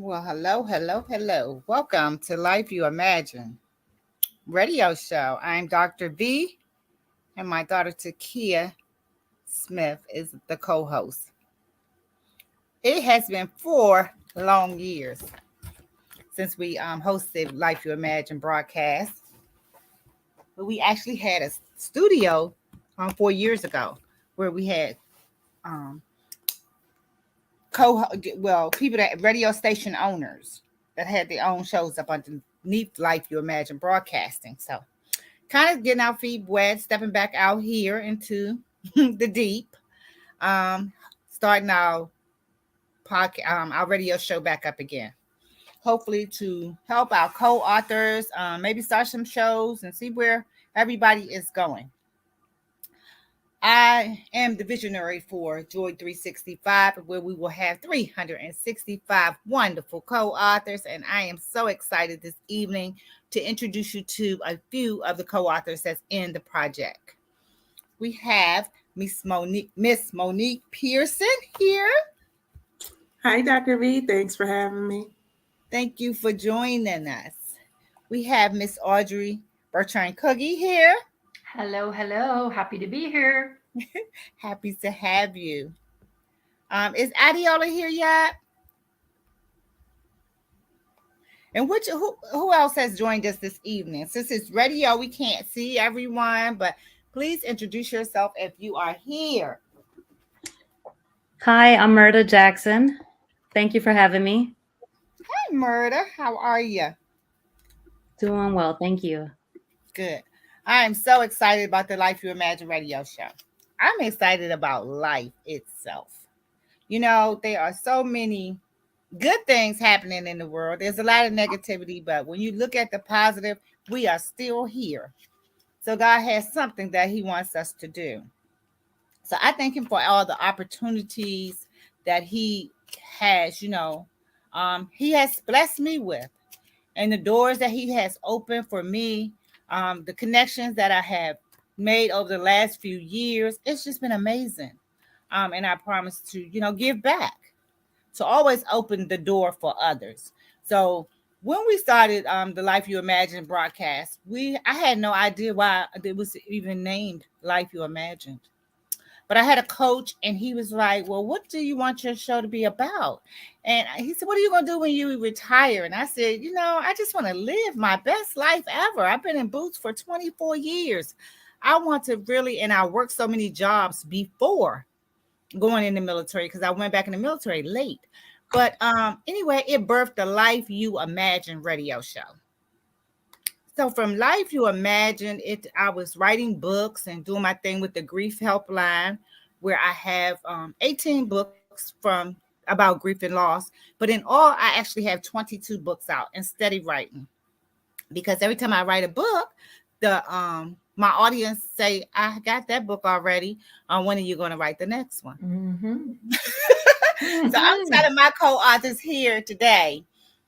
Well, hello, hello, hello. Welcome to Life You Imagine radio show. I'm Dr. V, and my daughter Takia Smith is the co-host. It has been 4 long years since we hosted Life You Imagine broadcast, but we actually had a studio 4 years ago where we had um, co well people that radio station owners that had their own shows up underneath Life You Imagine broadcasting. So kind of getting our feet wet, stepping back out here into the deep, um, starting our radio show back up again. Hopefully, to help our co-authors, maybe start some shows and see where everybody is going. I am the visionary for Joy 365, where we will have 365 wonderful co authors. And I am so excited this evening to introduce you to a few of the co authors that's in the project. We have Miss Monique Pearson here. Hi, Dr. Vee. Thanks for having me. Thank you for joining us. We have Miss Audrey Bertrand Coogie here. Hello, hello. Happy to be here. Happy to have you. Is Adiola here yet? And who else has joined us this evening? Since it's radio, we can't see everyone, but please introduce yourself if you are here. Hi, I'm Murda Jackson. Thank you for having me. Hi, Murda. How are you? Doing well, thank you. Good. I am so excited about the Life You Imagine radio show. I'm excited about life itself. You know, there are so many good things happening in the world. There's a lot of negativity, but when you look at the positive, we are still here. So God has something that He wants us to do. So I thank Him for all the opportunities that He has, He has blessed me with, and the doors that He has opened for me, the connections that I have made over the last few years. It's just been amazing. And I promise to, give back, to always open the door for others. So when we started the Life You Imagine broadcast, I had no idea why it was even named Life You Imagined. But I had a coach, and he was like, well, what do you want your show to be about? And he said, what are you going to do when you retire? And I said, I just want to live my best life ever. I've been in boots for 24 years. I want to really, and I worked so many jobs before going in the military, because I went back in the military late. But anyway, it birthed the Life You Imagine radio show. So from Life You Imagine, I was writing books and doing my thing with the Grief Helpline, where I have 18 books about grief and loss. But in all, I actually have 22 books out and steady writing. Because every time I write a book, my audience say, I got that book already. When are you going to write the next one? So I'm telling my co-authors here today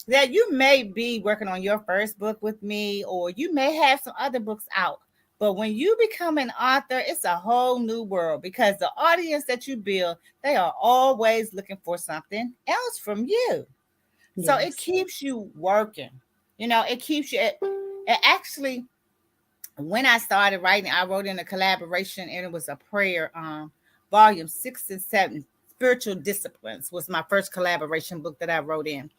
that you may be working on your first book with me, or you may have some other books out. But when you become an author, it's a whole new world, because the audience that you build, they are always looking for something else from you. Yes. So it keeps you working. It keeps you. It actually, when I started writing, I wrote in a collaboration, and it was a prayer, volume 6 and 7. Spiritual Disciplines was my first collaboration book that I wrote in.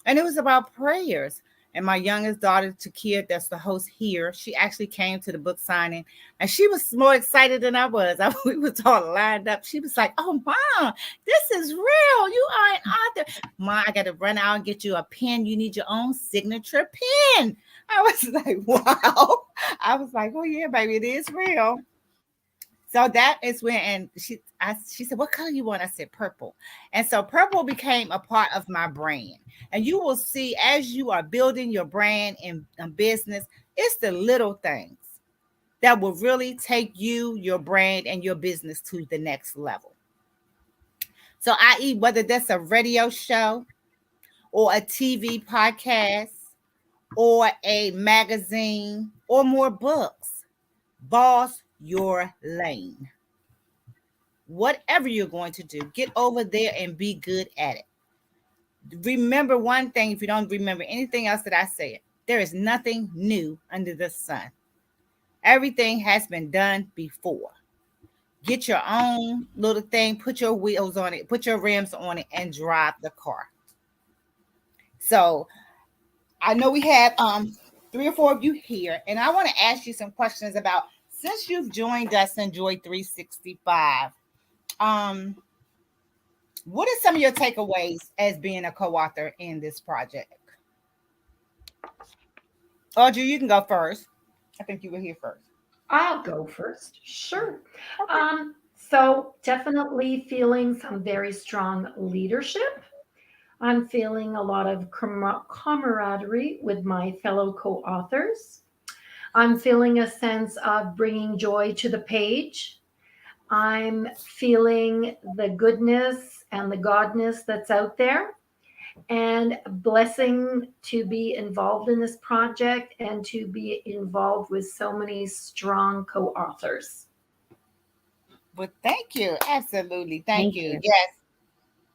And it was about prayers. And my youngest daughter, Takia, that's the host here, she actually came to the book signing, and she was more excited than I was. We was all lined up. She was like, oh, Mom, this is real. You are an author. Mom, I got to run out and get you a pen. You need your own signature pen. I was like, wow. I was like, oh, yeah, baby, it is real. So that is when, and she said, what color you want? I said, purple. And so purple became a part of my brand. And you will see, as you are building your brand and business, it's the little things that will really take you, your brand, and your business to the next level. So i.e., whether that's a radio show or a TV podcast or a magazine or more books, boss your lane. Whatever you're going to do, get over there and be good at it. Remember one thing, if you don't remember anything else that I said, there is nothing new under the sun. Everything has been done before. Get your own little thing, put your wheels on it, put your rims on it, and drive the car. So I know we have three or four of you here, and I want to ask you some questions about, since you've joined us in Joy 365. Um, what are some of your takeaways as being a co-author in this project? Audrey, you can go first. I think you were here first. I'll go first. Sure. So definitely feeling some very strong leadership. I'm feeling a lot of camaraderie with my fellow co-authors. I'm feeling a sense of bringing joy to the page. I'm feeling the goodness and the godness that's out there, and blessing to be involved in this project and to be involved with so many strong co-authors. Well, thank you. Absolutely. Thank Thank you. you. Yes,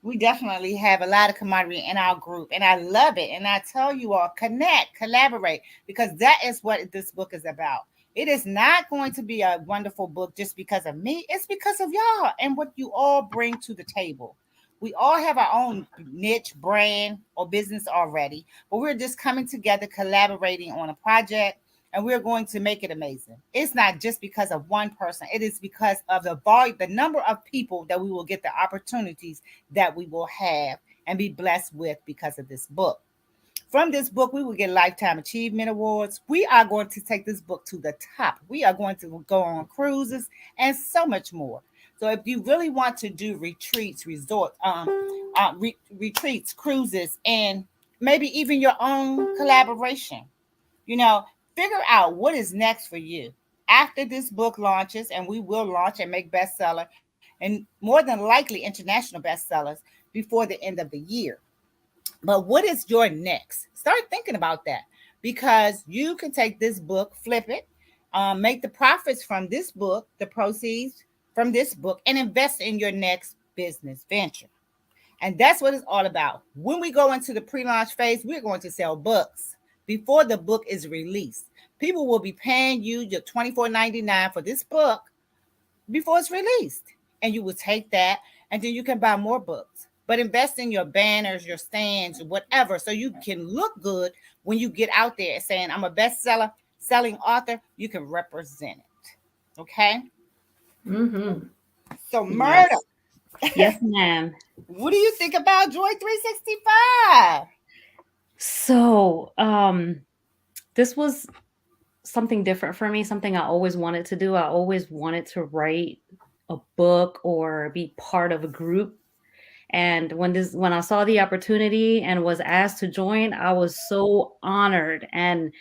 we definitely have a lot of camaraderie in our group, and I love it. And I tell you all, connect, collaborate, because that is what this book is about. It is not going to be a wonderful book just because of me. It's because of y'all and what you all bring to the table. We all have our own niche brand or business already, but we're just coming together, collaborating on a project, and we're going to make it amazing. It's not just because of one person. It is because of the volume, the number of people that we will get, the opportunities that we will have and be blessed with because of this book. From this book, we will get Lifetime Achievement Awards. We are going to take this book to the top. We are going to go on cruises and so much more. So, if you really want to do retreats, retreats, cruises, and maybe even your own collaboration, you know, figure out what is next for you after this book launches, and we will launch and make bestseller, and more than likely international bestsellers before the end of the year. But what is your next? Start thinking about that, because you can take this book, flip it, make the profits from this book, the proceeds from this book, and invest in your next business venture. And that's what it's all about. When we go into the pre launch phase, we're going to sell books before the book is released. People will be paying you your $24.99 for this book before it's released. And you will take that, and then you can buy more books. But invest in your banners, your stands, whatever, so you can look good when you get out there saying, I'm a bestseller, selling author. You can represent it. Okay? Mm-hmm. So, Murder, Yes. Yes, ma'am. what do you think about Joy 365? So, this was something different for me, something I always wanted to do. I always wanted to write a book or be part of a group. And when I saw the opportunity and was asked to join, I was so honored. And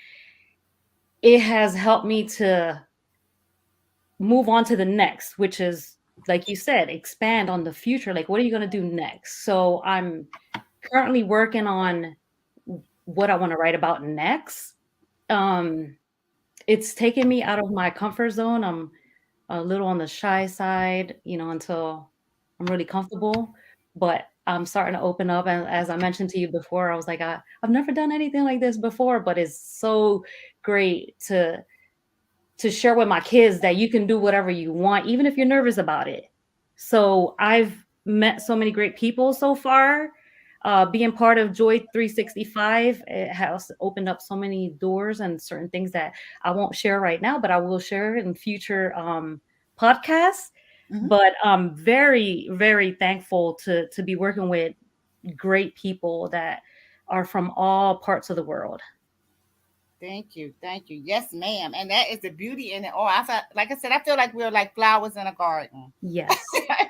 it has helped me to move on to the next, which is, like you said, expand on the future. Like, what are you going to do next? So I'm currently working on what I want to write about next. It's taken me out of my comfort zone. I'm a little on the shy side, until I'm really comfortable. But I'm starting to open up. And as I mentioned to you before, I was like, I've never done anything like this before, but it's so great to share with my kids that you can do whatever you want, even if you're nervous about it. So I've met so many great people so far. Being part of Joy 365, it has opened up so many doors and certain things that I won't share right now, but I will share in future podcasts. Mhm. But I'm very, very thankful to be working with great people that are from all parts of the world. Thank you. Thank you. Yes, ma'am. And that is the beauty in it. Oh, I felt, like I said, I feel like we're like flowers in a garden. Yes.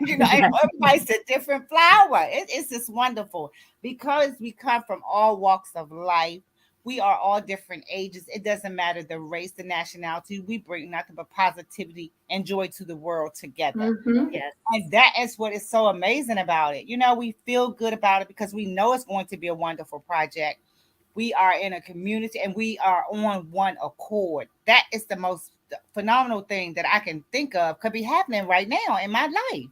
And everybody's a different flower. It's just wonderful, because we come from all walks of life. We are all different ages. It doesn't matter the race, the nationality. We bring nothing but positivity and joy to the world together. Mm-hmm. Yes. And that is what is so amazing about it. We feel good about it because we know it's going to be a wonderful project. We are in a community and we are on one accord. That is the most phenomenal thing that I can think of could be happening right now in my life.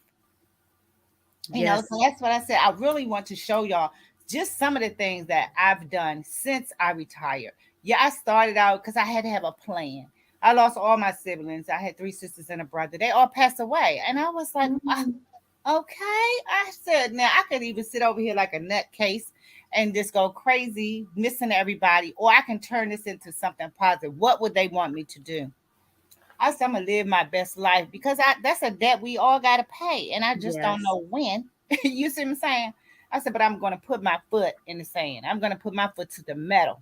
Yes. So that's what I said. I really want to show y'all. just some of the things that I've done since I retired. Yeah, I started out because I had to have a plan. I lost all my siblings. I had three sisters and a brother. They all passed away. And I was like, Mhm. okay. I said, now I could even sit over here like a nutcase and just go crazy, missing everybody, or I can turn this into something positive. What would they want me to do? I said, I'm gonna live my best life because that's a debt we all gotta pay, and I just don't Yes. know when. You see what I'm saying? I said, but I'm gonna put my foot in the sand. I'm gonna put my foot to the metal.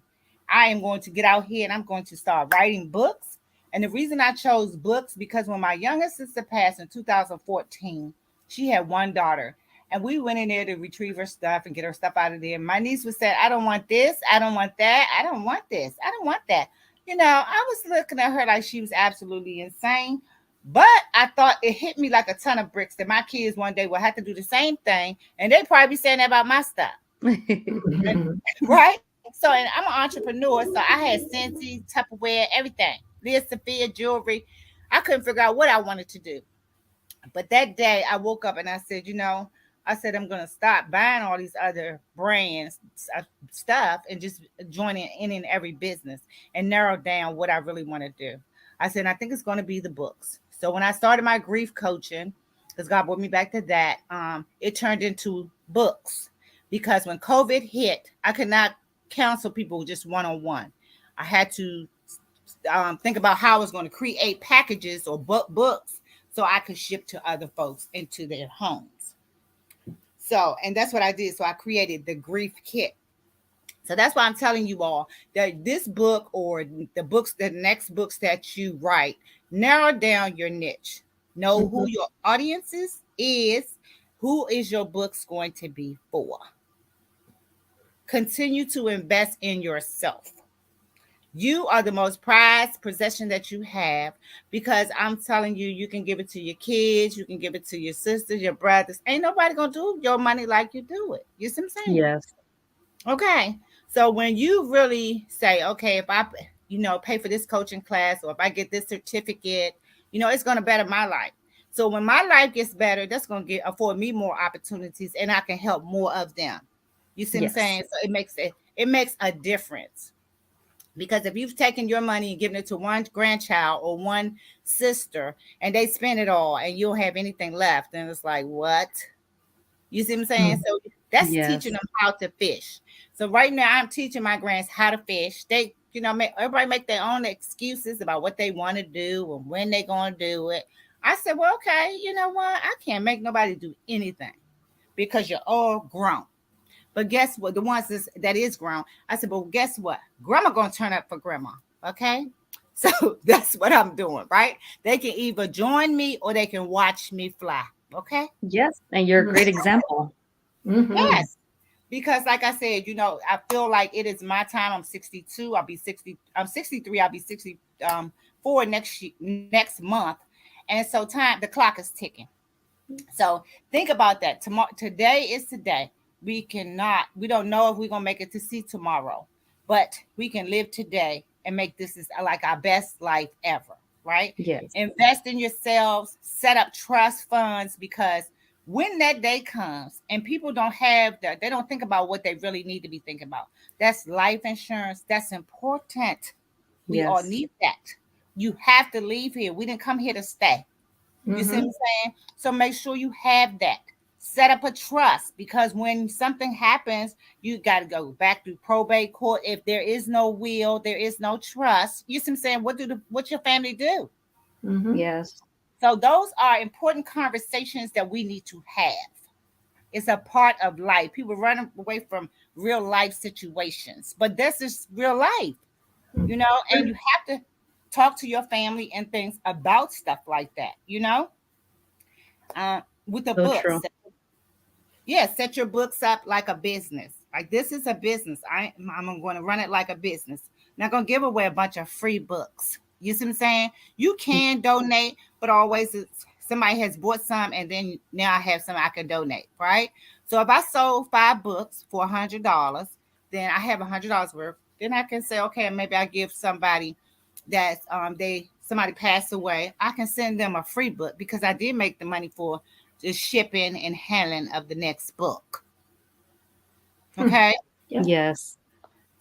I am going to get out here and I'm going to start writing books. And the reason I chose books because when my youngest sister passed in 2014, she had one daughter. And we went in there to retrieve her stuff and get her stuff out of there. My niece was saying, I don't want this. I don't want that. I don't want this. I don't want that. I was looking at her like she was absolutely insane. But I thought it hit me like a ton of bricks that my kids one day will have to do the same thing. And they probably be saying that about my stuff. And, right? So, and I'm an entrepreneur. So I had Scentsy, Tupperware, everything. Leah Sophia jewelry. I couldn't figure out what I wanted to do. But that day I woke up and I said, I said I'm gonna stop buying all these other brands stuff and just joining in every business and narrow down what I really want to do. I said I think it's going to be the books. So when I started my grief coaching, because God brought me back to that, it turned into books because when COVID hit, I could not counsel people just one on one. I had to think about how I was going to create packages or books so I could ship to other folks into their homes. So, and that's what I did. So I created the grief kit. So that's why I'm telling you all that this book or the next books that you write, narrow down your niche. Know who Mhm. your audience is, who is your books going to be for. Continue to invest in yourself. You are the most prized possession that you have because I'm telling you, you can give it to your kids, you can give it to your sisters, your brothers. Ain't nobody gonna do your money like you do it. You see what I'm saying? Yes. Okay. So when you really say, okay, if I, pay for this coaching class or if I get this certificate, it's gonna better my life. So when my life gets better, that's gonna afford me more opportunities and I can help more of them. You see what I'm Yes. saying? So it makes a difference. Because if you've taken your money and given it to one grandchild or one sister and they spend it all and you don't have anything left, then it's like, what? You see what I'm saying? Mhm. So that's teaching Yes. them how to fish. So right now I'm teaching my grands how to fish. They, everybody make their own excuses about what they want to do and when they're going to do it. I said, well, okay, you know what? I can't make nobody do anything because you're all grown. But guess what? The ones that is grown, I said, but guess what? Grandma gonna turn up for grandma. Okay. So that's what I'm doing, right? They can either join me or they can watch me fly. Okay. Yes. And you're a great example. Mhm. Yes. Because like I said, I feel like it is my time. I'm 62. I'll be 60. I'm 63. I'll be 60 four next month. And so the clock is ticking. So think about that. Tomorrow, today is today. We don't know if we're gonna make it to see tomorrow, but we can live today and make this is like our best life ever, right? Yes. Invest in yourselves, set up trust funds because when that day comes and people don't have that, they don't think about what they really need to be thinking about. That's life insurance. That's important. We all Yes. need that. You have to leave here. We didn't come here to stay. You see what I'm Mhm. saying? So make sure you have that. Set up a trust because when something happens, you got to go back through probate court. If there is no will, there is no trust. You see what I'm saying? What's your family do? Mhm. Yes. So those are important conversations that we need to have. It's a part of life. People run away from real life situations, but this is real life, and you have to talk to your family and things about stuff like that, uh, with the So true. books. Yeah, set your books up like a business. Like this is a business. I'm going to run it like a business. Not going to give away a bunch of free books. You see what I'm saying? You can donate, but always somebody has bought some, and then now I have some I can donate. Right. So if I sold 5 books for $100, then I have $100 worth. Then I can say, okay, maybe I give somebody that somebody passed away. I can send them a free book because I did make the money for the shipping and handling of the next book. Hmm. Okay. Yep. Yes.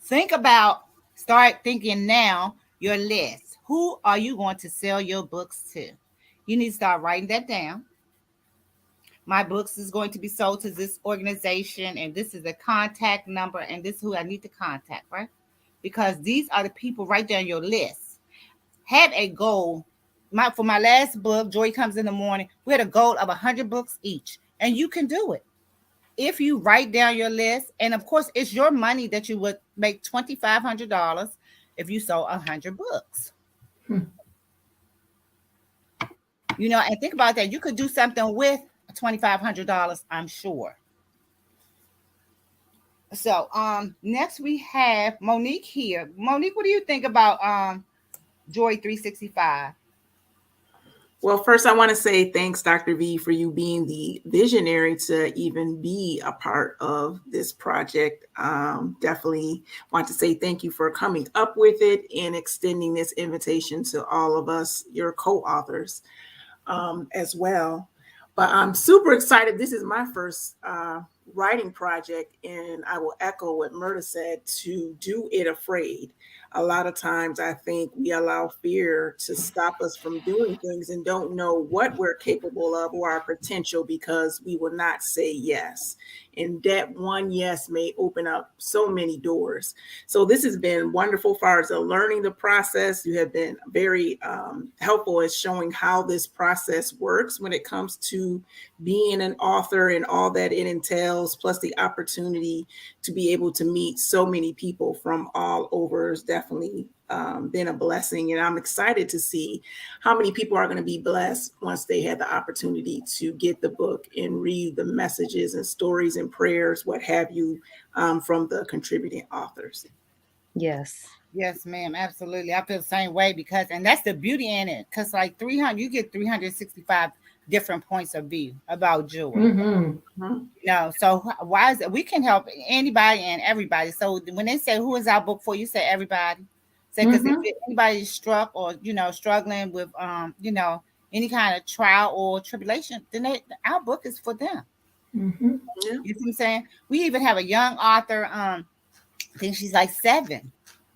Think about, start thinking now your list. Who are you going to sell your books to? You need to start writing that down. My books is going to be sold to this organization, and this is the contact number, and this is who I need to contact, right? Because these are the people right there on your list. Have a goal. For my last book, Joy Comes in the Morning, we had a goal of 100 books each, and you can do it if you write down your list. And of course, it's your money that you would make $2,500 if you sold 100 books. Hmm. And think about that. You could do something with $2,500, I'm sure. So next we have Monique here. Monique, what do you think about Joy 365? Well, first, I want to say thanks, Dr. V, for you being the visionary to even be a part of this project. Definitely want to say thank you for coming up with it and extending this invitation to all of us, your co-authors, as well. But I'm super excited. This is my first writing project, and I will echo what Murda said, to do it afraid. A lot of times I think we allow fear to stop us from doing things and don't know what we're capable of or our potential because we will not say yes. And that one yes may open up so many doors. So this has been wonderful far as learning the process. You have been very helpful in showing how this process works when it comes to being an author and all that it entails, plus the opportunity to be able to meet so many people from all over has definitely been a blessing. And I'm excited to see how many people are going to be blessed once they had the opportunity to get the book and read the messages and stories and prayers, what have you, from the contributing authors. Yes. Yes, ma'am, absolutely. I feel the same way because, and that's the beauty in it, because like 300, you get 365 different points of view about joy. Mm-hmm. Mhm. So why is it we can help anybody and everybody? So when they say who is our book for, you say everybody. Say because if Mm-hmm. anybody's struck or struggling with any kind of trial or tribulation, then our book is for them. Mm-hmm. Yeah. You see what I'm saying? We even have a young author. I think she's like 7.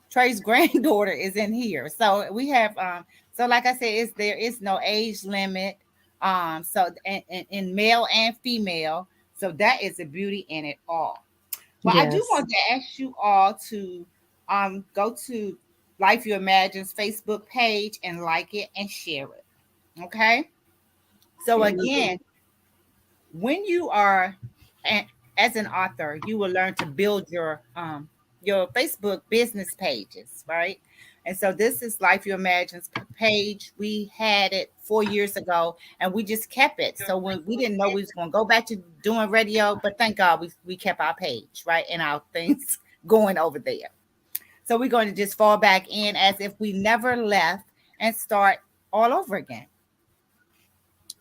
Trey's granddaughter is in here. So we have so like I said, there is no age limit. So in male and female. So that is the beauty in it all. But I do Yes. want to ask you all to go to Life You Imagine's Facebook page and like it and share it. Okay. So Will do. again, when you are as an author, you will learn to build your Facebook business pages, right? And so this is Life You Imagine's page. We had it 4 years ago, and we just kept it. So when we didn't know we was going to go back to doing radio, but thank God we kept our page, right, and our things going over there. So we're going to just fall back in as if we never left and start all over again.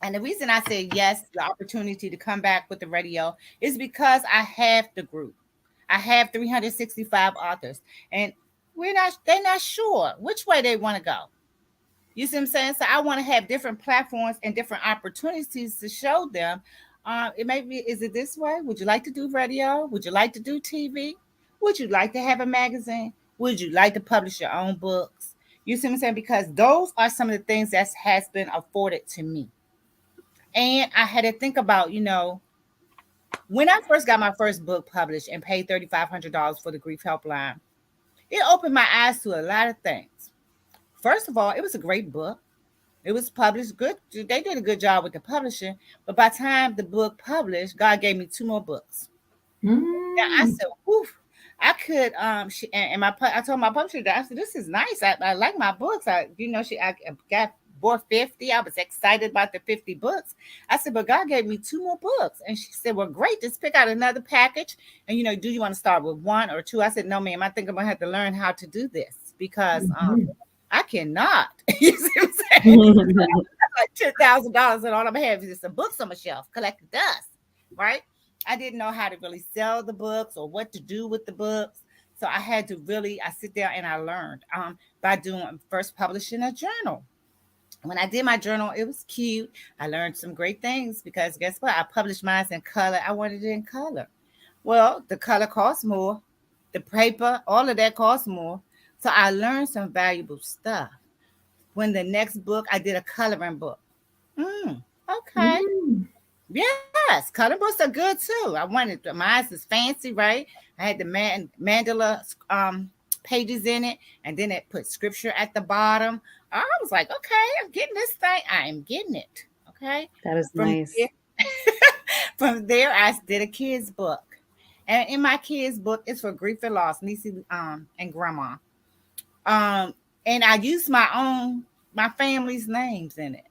And the reason I said yes, the opportunity to come back with the radio is because I have the group. I have 365 authors, and they're not sure which way they want to go. You see what I'm saying? So I want to have different platforms and different opportunities to show them. It may be, is it this way? Would you like to do radio? Would you like to do TV? Would you like to have a magazine? Would you like to publish your own books? You see what I'm saying? Because those are some of the things that has been afforded to me. And I had to think about, when I first got my first book published and paid $3,500 for the grief helpline, it opened my eyes to a lot of things. First of all, it was a great book. It was published good. They did a good job with the publishing. But by the time the book published, God gave me 2 more books. Yeah, I Mm-hmm. said, "Oof." I could and I told my publisher that I said, "This is nice. I like my books. I got bought 50. I was excited about the 50 books. I said, but God gave me 2 more books." And she said, "Well, great. Just pick out another package. And do you want to start with 1 or 2?" I said, "No, ma'am. I think I'm gonna have to learn how to do this because Mm-hmm. I cannot." You see what I'm saying? Like $10,000, and all I'm gonna have is just some books on my shelf collecting dust, right? I didn't know how to really sell the books or what to do with the books. So I had to really, I sit there and I learned by doing first publishing a journal. When I did my journal, it was cute. I learned some great things because guess what? I published mine in color. I wanted it in color. Well, the color costs more, the paper, all of that costs more. So I learned some valuable stuff. When the next book, I did a coloring book. Okay. Mm. Yes, coloring books are good too. I wanted mine is fancy, right? I had the mandala pages in it, and then it put scripture at the bottom. I was like, okay, I'm getting this thing. I am getting it. Okay. That is From nice. there, from there, I did a kids book, and in my kids book, it's for grief and loss, nieces and grandma. Um, and I used my family's names in it,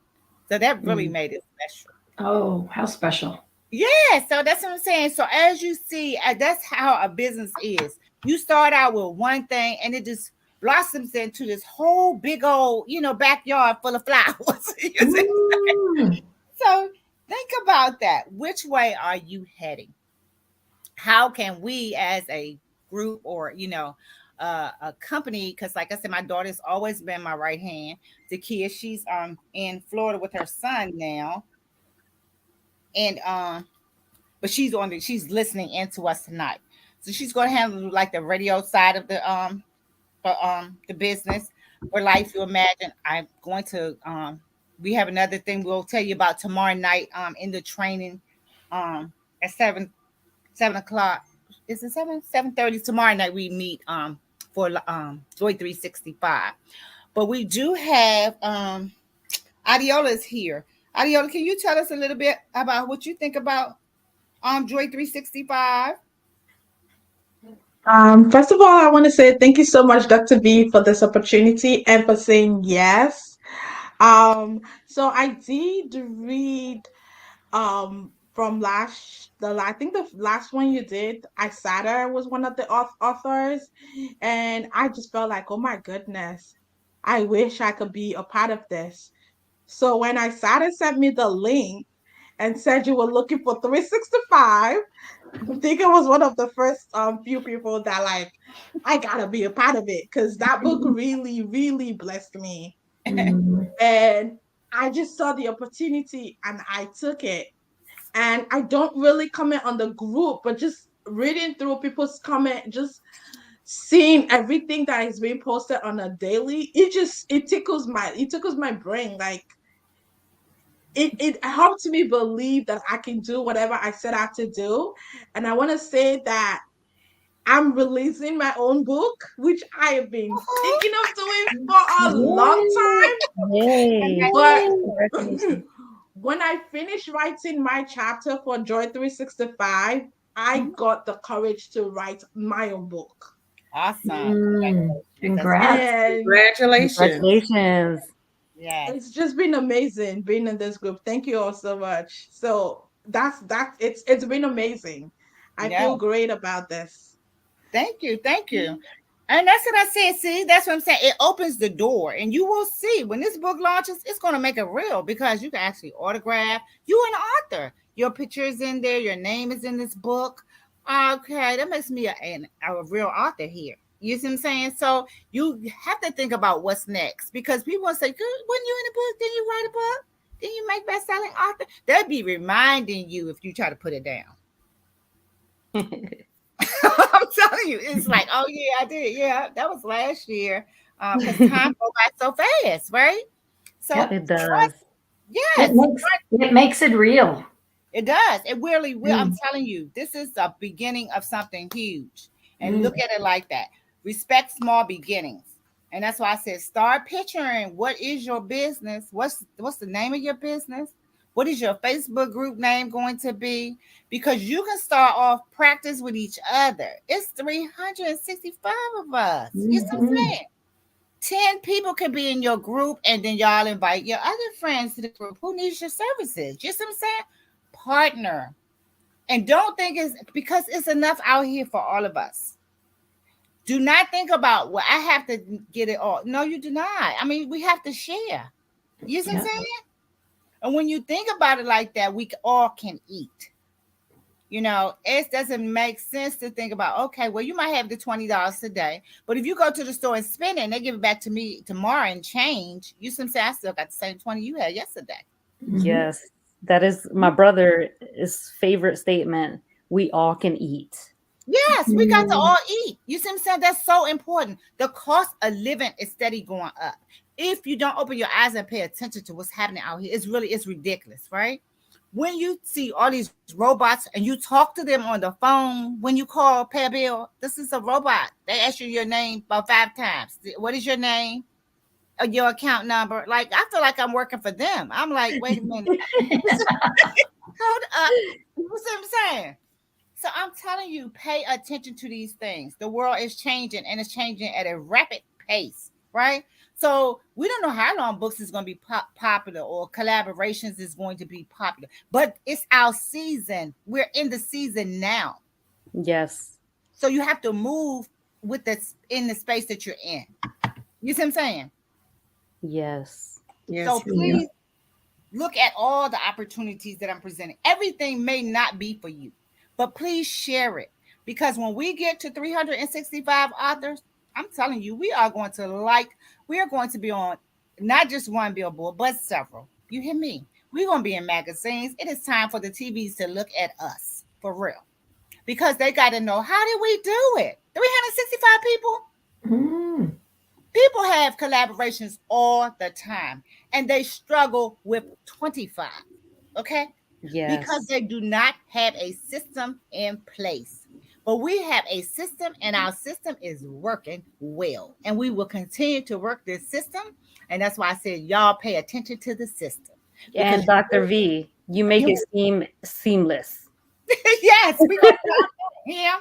so that really Mm. made it special. Oh, how special. Yeah, so that's what I'm saying. So as you see, that's how a business is. You start out with one thing, and it just blossoms into this whole big old, backyard full of flowers. You see? Mm. So think about that. Which way are you heading? How can we, as a group or a company? Because, like I said, my daughter's always been my right hand. Takia, she's in Florida with her son now, and but she's listening into us tonight. So she's going to handle like the radio side of the business for Life You Imagine. I'm going to we have another thing we'll tell you about tomorrow night in the training at 7 o'clock. Is it 7:30 tomorrow night we meet for Joy 365. But we do have Adiola is here. Adiola, can you tell us a little bit about what you think about Joy 365? First of all, I want to say thank you so much, Dr. V, for this opportunity and for saying yes. So I did read from I think the last one you did, Isada was one of the authors, and I just felt like, oh my goodness, I wish I could be a part of this. So when Isada sent me the link and said you were looking for 365, I think I was one of the first few people that like I gotta be a part of it because that book really, really blessed me. Mm. And I just saw the opportunity and I took it. And I don't really comment on the group, but just reading through people's comment, just seeing everything that is being posted on a daily, it tickles my brain. Like it helps me believe that I can do whatever I set out to do. And I want to say that I'm releasing my own book, which I have been thinking of doing for a long Yay. Yay. time. But Congratulations. when I finished writing my chapter for Joy 365, I got the courage to write my own book. Awesome. Mm. Congratulations. That's good. Congrats. And Congratulations. Congratulations. Yes. it's just been amazing being in this group. Thank you all so much. So it's been amazing. I Yeah. feel great about this. Thank you. Thank you. And that's what I said. See, that's what I'm saying. It opens the door, and you will see when this book launches, it's going to make it real because you can actually autograph. You an author. Your picture is in there. Your name is in this book. Okay, that makes me a real author here. You see what I'm saying? So you have to think about what's next because people will say, "Good, wasn't you in a book? Didn't you write a book? Didn't you make best-selling author?" They'll be reminding you if you try to put it down. I'm telling you, it's like, oh yeah, I did. Yeah, that was last year. Because time go by so fast, right? So Yep. It trust, does. It yes, makes it makes it real. it does. It really will. I'm Mm. telling you, this is the beginning of something huge. And Mm. look at it like that. Respect small beginnings. And that's why I said start picturing what is your business? What's the name of your business? What is your Facebook group name going to be? Because you can start off practice with each other. It's 365 of us. You see what I'm Mhm. saying? 10 people can be in your group, and then y'all invite your other friends to the group who needs your services. You see what I'm saying? Partner. And don't think it's because it's enough out here for all of us. Do not think about, well, I have to get it all. No, you do not. I mean, we have to share. You see what I'm Yep. saying? And when you think about it like that, we all can eat. It doesn't make sense to think about, okay, well, you might have the $20 today, but if you go to the store and spend it and they give it back to me tomorrow and change, you see what I'm saying? I still got the same 20 you had yesterday. Mhm. Yes. That is my brother's favorite statement. we all can eat. Yes, we got to Mm. all eat. You see what I'm saying? That's so important. The cost of living is steady going up. If you don't open your eyes and pay attention to what's happening out here, it's ridiculous, right? When you see all these robots and you talk to them on the phone when you call pay a bill, this is a robot. They ask you your name about 5 times. What is your name? Your account number? Like, I feel like I'm working for them. I'm like, wait a minute, hold up. You see what I'm saying? So I'm telling you, pay attention to these things. The world is changing and it's changing at a rapid pace, right? So we don't know how long books is going to be popular or collaborations is going to be popular, but it's our season. We're in the season now. Yes. So you have to move with this in the space that you're in. You see what I'm saying? Yes. So Yes. Yeah. please look at all the opportunities that I'm presenting. Everything may not be for you, but please share it. Because when we get to 365 authors, I'm telling you, we are going to be on not just one billboard, but several. You hear me? We're going to be in magazines. It is time for the TVs to look at us for real. Because they got to know, how did we do it? 365 people? Mm. People have collaborations all the time and they struggle with 25. Okay? Because Yes. they do not have a system in place. But we have a system and our system is working well. And we will continue to work this system. And that's why I said, y'all pay attention to the system. Because And Dr. V, you make you, it seem seamless. yes, we're going to do our thing here.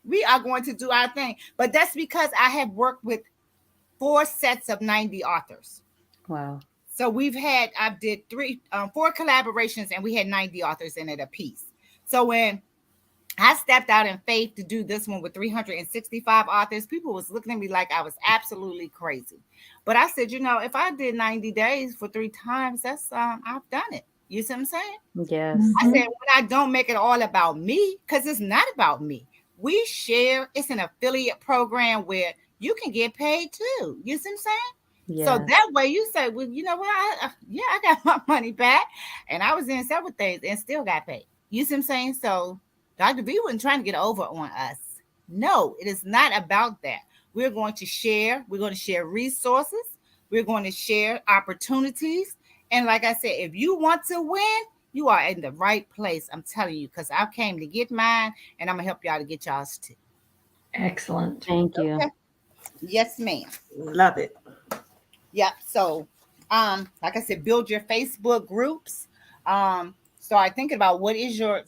We are going to do our thing. But that's because I have worked with 4 sets of 90 authors. Wow. So I did 4 collaborations and we had 90 authors in it a piece. So when I stepped out in faith to do this one with 365 authors, people was looking at me like I was absolutely crazy. But I said, if I did 90 days for 3 times, that's I've done it. You see what I'm saying? Yes. I said, Mhm. when I don't make it all about me, because it's not about me. We share, it's an affiliate program where you can get paid too. You see what I'm saying? So Yes. that way you say, well, you know what? Yeah, I got my money back. And I was in several things and still got paid. You see what I'm saying? So Dr. V wasn't trying to get over on us. No, it is not about that. We're going to share resources, we're going to share opportunities. And like I said, if you want to win, you are in the right place. I'm telling you, because I came to get mine and I'm going to help y'all to get y'all's too. Excellent. Thank you. Okay. Yes, ma'am. Love it. Yep. So, like I said, build your Facebook groups. Start thinking about what is who are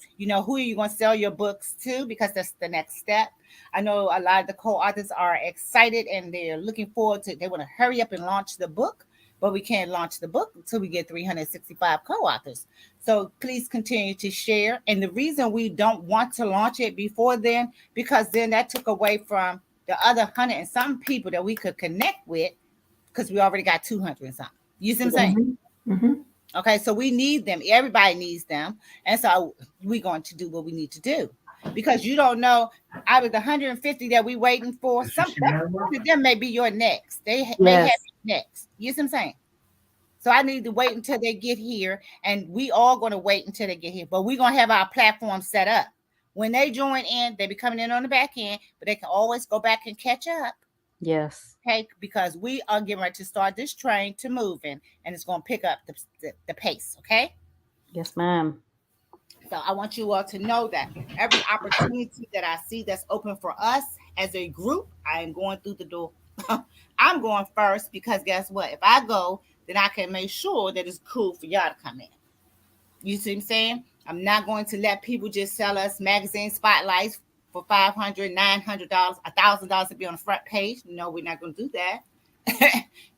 you going to sell your books to, because that's the next step. I know a lot of the co-authors are excited and they're looking forward to. They want to hurry up and launch the book, but we can't launch the book until we get 365 co-authors. So please continue to share. And the reason we don't want to launch it before then, because then that took away from the other 100 and some people that we could connect with, because we already got 200 and something. You see what I'm saying? Mhm. Mhm. Okay, so we need them. Everybody needs them. And so we're going to do what we need to do. Because you don't know, out of the 150 that we waiting for, some of them may be your next. They may have Yes. you next. You see what I'm saying? So I need to wait until they get here. And we all going to wait until they get here. But we're going to have our platform set up. When they join in, they be coming in on the back end, but they can always go back and catch up. Yes. Okay, because we are getting ready to start this train to moving, and it's going to pick up the pace. Okay, Yes, ma'am. so I want you all to know that every opportunity that I see that's open for us as a group, I am going through the door. I'm going first, because guess what? If I go, then I can make sure that it's cool for y'all to come in. You see what I'm saying? I'm not going to let people just sell us magazine spotlights for $500, $900, $1,000 to be on the front page. No, we're not going to do that.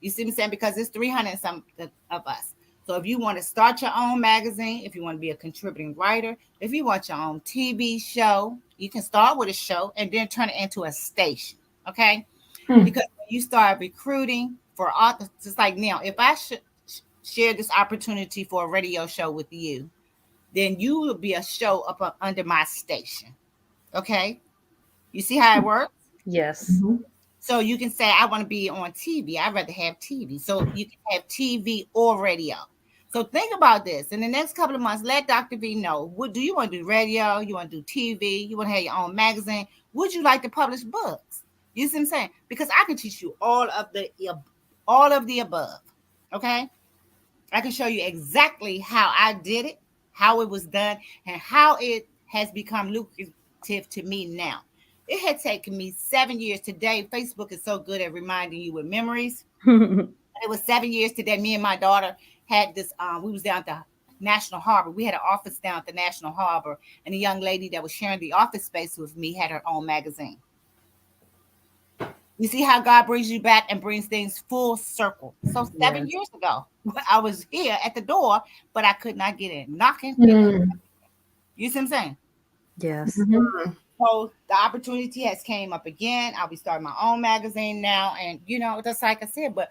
You see what I'm saying? Because it's 300 and some of us. So if you want to start your own magazine, if you want to be a contributing writer, if you want your own TV show, you can start with a show and then turn it into a station. Okay? Hmm. Because when you start recruiting for authors, just like now, if I should share this opportunity for a radio show with you, then you will be a show up under my station. Okay? You see how it works? Yes. Mhm. So you can say, I want to be on TV. I'd rather have TV. So you can have TV or radio. So think about this. In the next couple of months, let Dr. V know. What do you want to do? Radio? You want to do TV? You want to have your own magazine? Would you like to publish books? You see what I'm saying? Because I can teach you all of the above. Okay? I can show you exactly how I did it, how it was done, and how it has become lucrative to me now. It had taken me 7 years. Today, Facebook is so good at reminding you with memories. It was 7 years today. Me and my daughter had this. We was down at the National Harbor. We had an office down at the National Harbor, and a young lady that was sharing the office space with me had her own magazine. You see how God brings you back and brings things full circle. So 7 years ago, I was here at the door, but I could not get in. Knocking. You see what I'm saying? Yes. Mm-hmm. So the opportunity has came up again. I'll be starting my own magazine now, and just like I said, but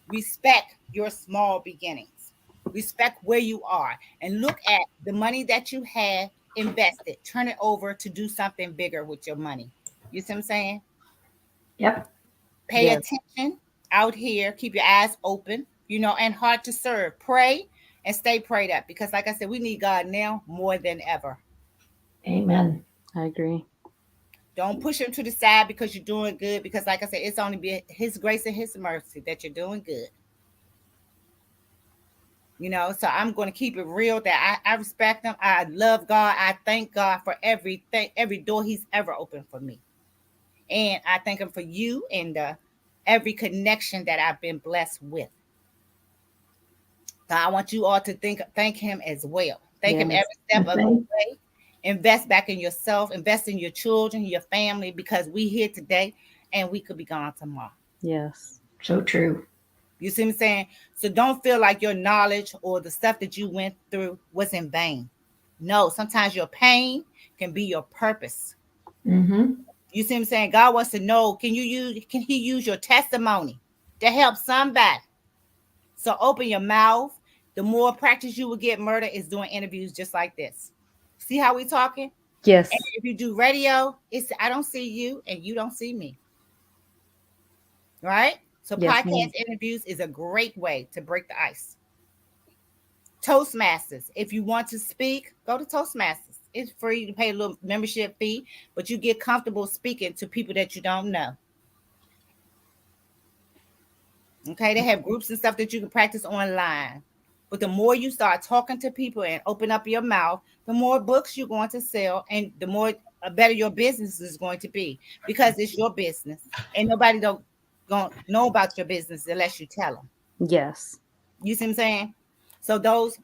respect your small beginnings. Respect where you are, and look at the money that you have invested. Turn it over to do something bigger with your money. You see what I'm saying? Yep. Pay Yes. attention out here. Keep your eyes open, and hard to serve. Pray and stay prayed up because, like I said, we need God now more than ever. Amen. I agree. Don't push him to the side because you're doing good. Because, like I said, it's only be His grace and His mercy that you're doing good. So I'm going to keep it real that I respect him. I love God. I thank God for everything, every door He's ever opened for me. And I thank Him for you and every connection that I've been blessed with. So I want you all to thank Him as well. Thank Him Yes. every step of the Okay. way. Invest back in yourself, invest in your children, your family, because we here today and we could be gone tomorrow. Yes. So true. You see what I'm saying? So don't feel like your knowledge or the stuff that you went through was in vain. No, sometimes your pain can be your purpose. Mm-hmm. You see what I'm saying? God wants to know, can He use your testimony to help somebody? So open your mouth. The more practice you will get, Murder is doing interviews just like this. See how we talking? Yes. And if you do radio, it's I don't see you and you don't see me. Right? So Yes, podcast ma'am. interviews is a great way to break the ice. Toastmasters. If you want to speak, go to Toastmasters. It's free. You pay a little membership fee, but you get comfortable speaking to people that you don't know. Okay, they have groups and stuff that you can practice online. But the more you start talking to people and open up your mouth, the more books you're going to sell, and the more better your business is going to be because it's your business, and nobody don't gonna know about your business unless you tell them. Yes. You see what I'm saying? So those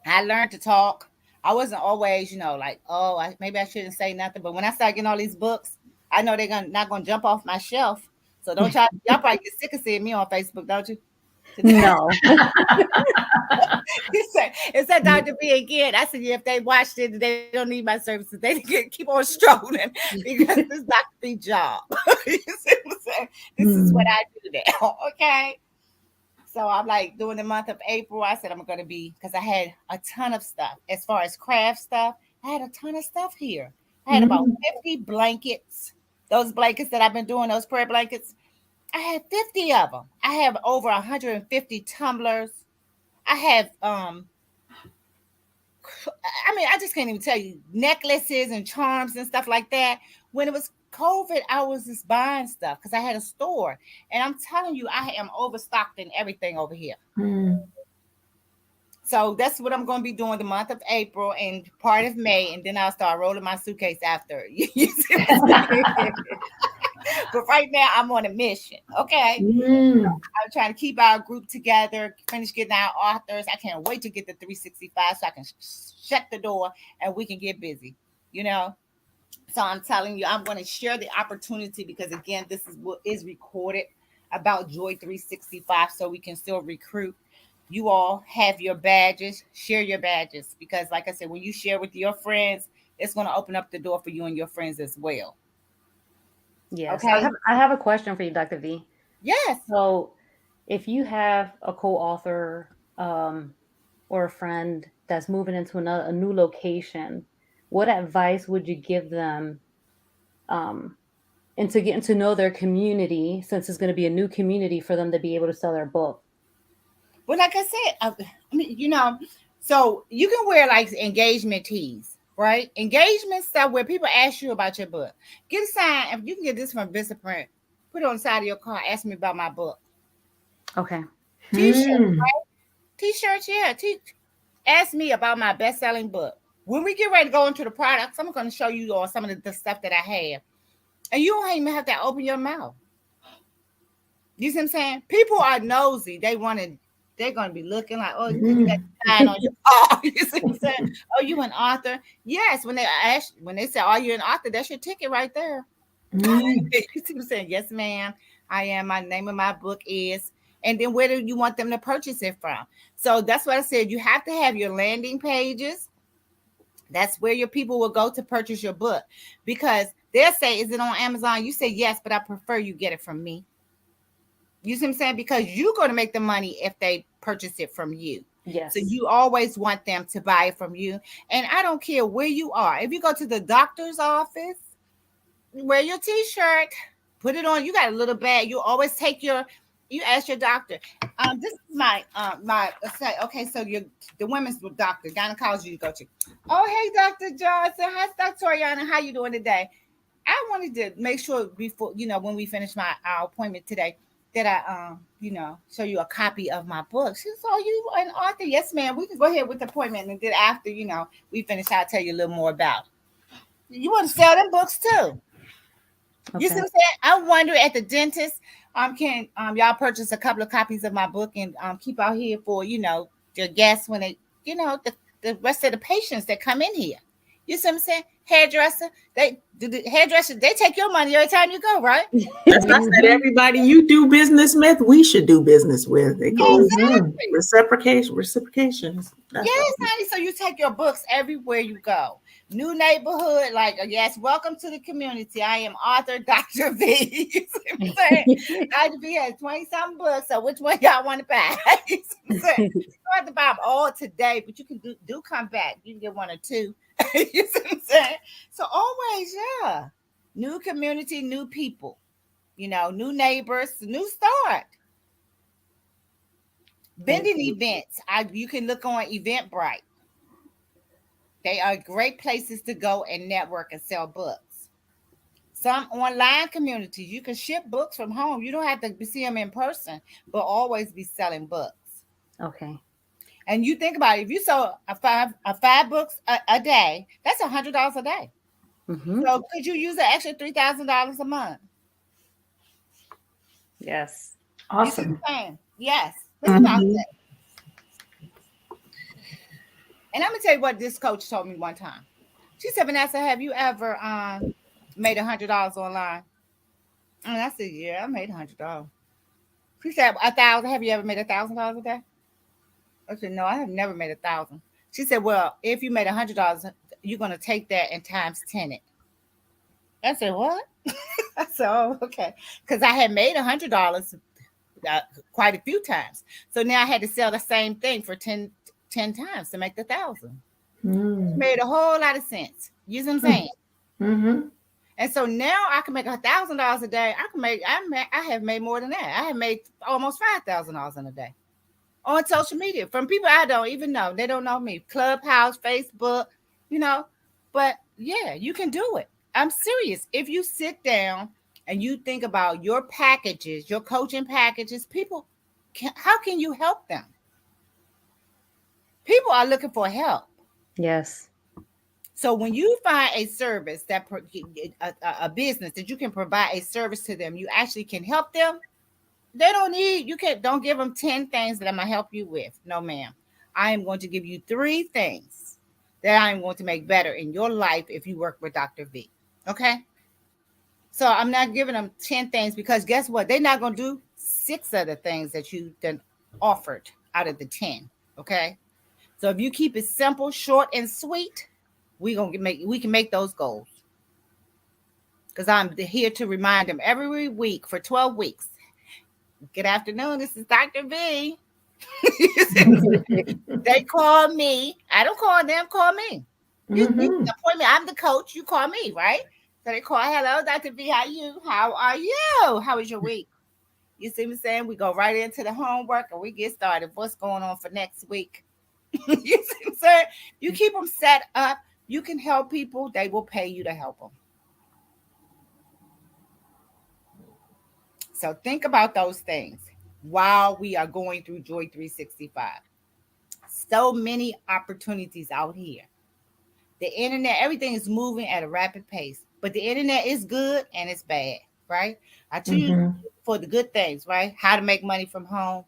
I learned to talk. I wasn't always, like, oh, maybe I shouldn't say nothing. But when I start getting all these books, I know they're not gonna jump off my shelf. So don't y'all probably get sick of seeing me on Facebook, don't you? No. It said Dr. B again. I said, yeah, if they watched it, they don't need my services. They can keep on strolling because this is Dr. B job. You see what I'm saying? This is what I do now. Okay. So I'm like doing the month of April. I said I'm going to be because I had a ton of stuff as far as craft stuff. I had a ton of stuff here. I had about 50 blankets. Those blankets that I've been doing, those prayer blankets, I had 50 of them. I have over 150 tumblers. I have I mean, I just can't even tell you necklaces and charms and stuff like that. When it was COVID, I was just buying stuff because I had a store. And I'm telling you, I am overstocked in everything over here. So that's what I'm going to be doing the month of April and part of May. And then I'll start rolling my suitcase after. You see what I'm saying? But right now, I'm on a mission. Okay. I'm trying to keep our group together, finish getting our authors. I can't wait to get the 365 so I can shut the door and we can get busy, you know? So I'm telling you, I'm going to share the opportunity because, again, this is what is recorded about Joy 365 so we can still recruit. You all have your badges, share your badges because, like I said, when you share with your friends, it's going to open up the door for you and your friends as well. Yes. Okay? I have a question for you, Dr. V. Yes. So if you have a co-author or a friend that's moving into a new location, what advice would you give them into getting to know their community since it's going to be a new community for them to be able to sell their book? But like I said, I mean, so you can wear like engagement tees, right? Engagement stuff where people ask you about your book. Get a sign. If you can get this from Vistaprint, put it on the side of your car. Ask me about my book. Okay. T-shirt, Hmm. T-shirts, yeah. Ask me about my best-selling book. When we get ready to go into the products, I'm going to show you all some of the stuff that I have, and you don't even have to open your mouth. You see what I'm saying? People are nosy. They're gonna be looking like, oh, because you got Mhm. the sign on your car. You see what I'm saying? Oh, you an author? Yes. When they say, are you an author? That's your ticket right there. Mm. You see what I'm saying? Yes, ma'am. I am. My name of my book is. And then where do you want them to purchase it from? So that's what I said. You have to have your landing pages. That's where your people will go to purchase your book, because they'll say, is it on Amazon? You say yes, but I prefer you get it from me. You see what I'm saying? Because you're going to make the money if they purchase it from you. So Yes. you always want them to buy it from you. And I don't care where you are. If you go to the doctor's office, wear your t-shirt, put it on. You got a little bag. You always you ask your doctor. This is my say, okay, so you're the women's doctor, gynecologist you go to. Oh, hey, Dr. Johnson. Hi, Dr. Toriana. How you doing today? I wanted to make sure before, when we finish our appointment today, that I show you a copy of my book. She said, "Oh, you an author?" Yes, ma'am. We can go ahead with the appointment, and then after we finish, I'll tell you a little more about. You want to sell them books too? You see Okay. what I'm saying? I wonder at the dentist, can y'all purchase a couple of copies of my book and keep out here for your guests when they the rest of the patients that come in here. You see what I'm saying? Hairdresser, the hairdresser, they take your money every time you go, right? As I said, Mhm. everybody you do business with, we should do business with. It goes Mhm. Exactly. reciprocation. That's Yes, right. honey. So you take your books everywhere you go. New neighborhood, like yes, welcome to the community. I am author Dr. V. You see what I'm saying? Dr. V has 20 something books. So which one y'all want to buy? You see what I'm saying? You don't have to buy them all today, but you can do come back. You can get one or two. You see what I'm saying? So always, yeah. New community, new people, new neighbors, new start. Thank Vending you. events. You can look on Eventbrite. They are great places to go and network and sell books. Some online communities, you can ship books from home. You don't have to see them in person, but always be selling books. Okay. And you think about it, if you sold a five books a day, that's $100 a day. Mm-hmm. So could you use an extra $3,000 a month? Yes. You see Awesome. what I'm saying? Yes. Think about Mhm. that. And I'm gonna tell you what this coach told me one time. She said, Vanessa, have you ever made $100 online? And I said, yeah, I made $100. She said, 1,000. Have you ever made $1,000 a day? I said, no, I have never made 1,000. She said, well, if you made $100, you're gonna take that and times 10 it. I said, what? I said, oh, okay, because I had made $100 uh, quite a few times. So now I had to sell the same thing for 10 times to make the 1,000. Mm. Made a whole lot of sense. You see what I'm saying? Mhm. And so now I can make $1,000 a day. I have made more than that. I have made almost $5,000 in a day on social media from people I don't even know. They don't know me. Clubhouse, Facebook, you know. But yeah, you can do it. I'm serious. If you sit down and you think about your packages, your coaching packages, how can you help them? People are looking for help. Yes. So when you find a service a business that you can provide a service to them, you actually can help them. They don't need you can don't give them 10 things that I'm gonna help you with. No, ma'am. I am going to give you 3 things that I am going to make better in your life if you work with Dr. V. Okay? So I'm not giving them 10 things because guess what? They're not gonna do 6 of the things that you then offered out of the 10. Okay. So if you keep it simple, short, and sweet, we can make those goals. Because I'm here to remind them every week for 12 weeks. Good afternoon. This is Dr. V. They call me. I don't call them. Call me. You Mhm. appoint me. I'm the coach. You call me, right? So they call. Hello, Dr. V. How are you? How are you? How was your week? You see what I'm saying? We go right into the homework and we get started. What's going on for next week? You see what I'm saying? You keep them set up. You can help people. They will pay you to help them. So think about those things while we are going through Joy 365. So many opportunities out here. The internet, everything is moving at a rapid pace, but the internet is good and it's bad, right? I choose Mm-hmm. for the good things, right? How to make money from home.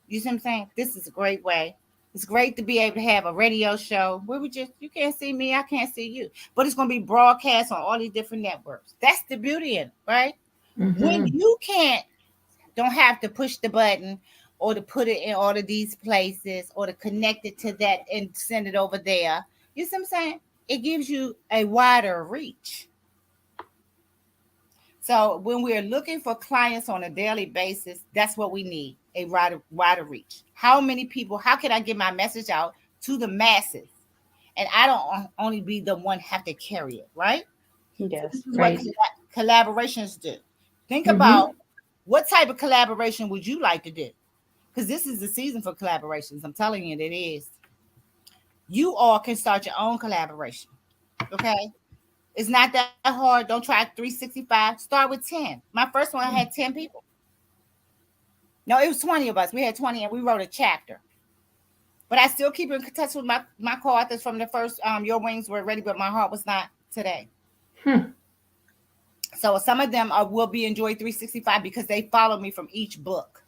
You see what I'm saying? This is a great way. It's great to be able to have a radio show where we just, you can't see me, I can't see you, but it's going to be broadcast on all these different networks. That's the beauty in it, right? When Mm-hmm. you can't, don't have to push the button or to put it in all of these places or to connect it to that and send it over there. You see what I'm saying? It gives you a wider reach. So when we're looking for clients on a daily basis, that's what we need, a wider reach. How many people, how can I get my message out to the masses? And I don't only be the one have to carry it, right? So this Yes. is what Right. collaborations do. Think about Mm-hmm. what type of collaboration would you like to do? Because this is the season for collaborations. I'm telling you, it is. You all can start your own collaboration. Okay. It's not that hard. Don't try 365. Start with 10. My first one had 10 people. No, it was 20 of us. We had 20 and we wrote a chapter. But I still keep in touch with my co-authors from the first Your Wings Were Ready, but My Heart Was Not today. Hmm. So some of them will be Enjoy 365 because they follow me from each book.